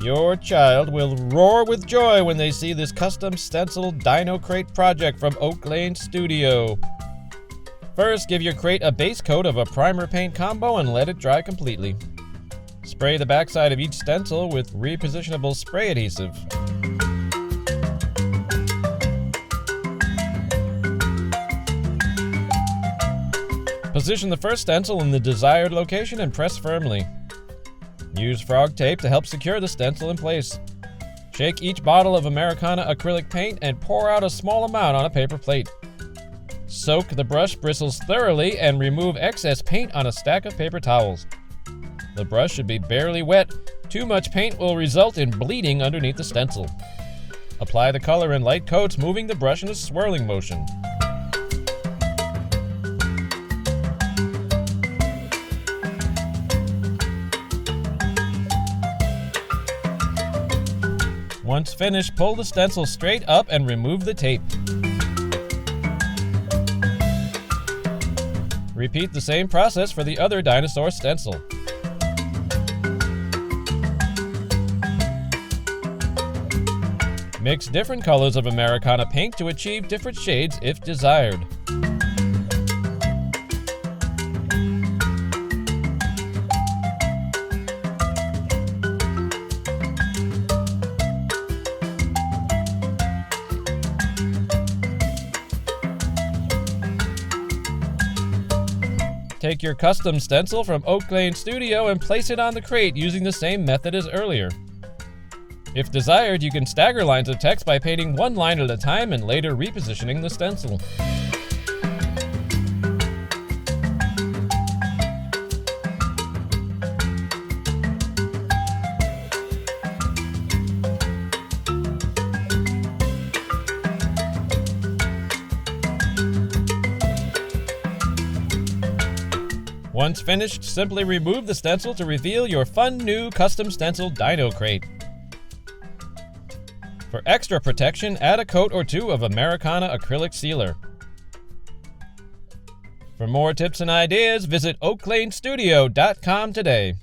Your child will roar with joy when they see this custom Stenciled Dino crate project from Oak Lane Studio. First, give your crate a base coat of a primer paint combo and let it dry completely. Spray the backside of each stencil with Repositionable spray adhesive. Position the first stencil in the desired location and press firmly. Use frog tape to help secure the stencil in place. Shake each bottle of Americana acrylic paint and pour out a small amount on a paper plate. Soak the brush bristles thoroughly and remove excess paint on a stack of paper towels. The brush should be barely wet. Too much paint will result in bleeding underneath the stencil. Apply the color in light coats, moving the brush in a swirling motion. Once finished, pull the stencil straight up and remove the tape. Repeat the same process for the other dinosaur stencil. Mix different colors of Americana paint to achieve different shades if desired. Take your custom stencil from Oak Lane Studio and place it on the crate using the same method as earlier. If desired, you can stagger lines of text by painting one line at a time and later repositioning the stencil. Once finished, simply remove the stencil to reveal your fun new custom stenciled dino crate. For extra protection, add a coat or two of Americana Acrylic Sealer. For more tips and ideas, visit oaklanestudio.com today.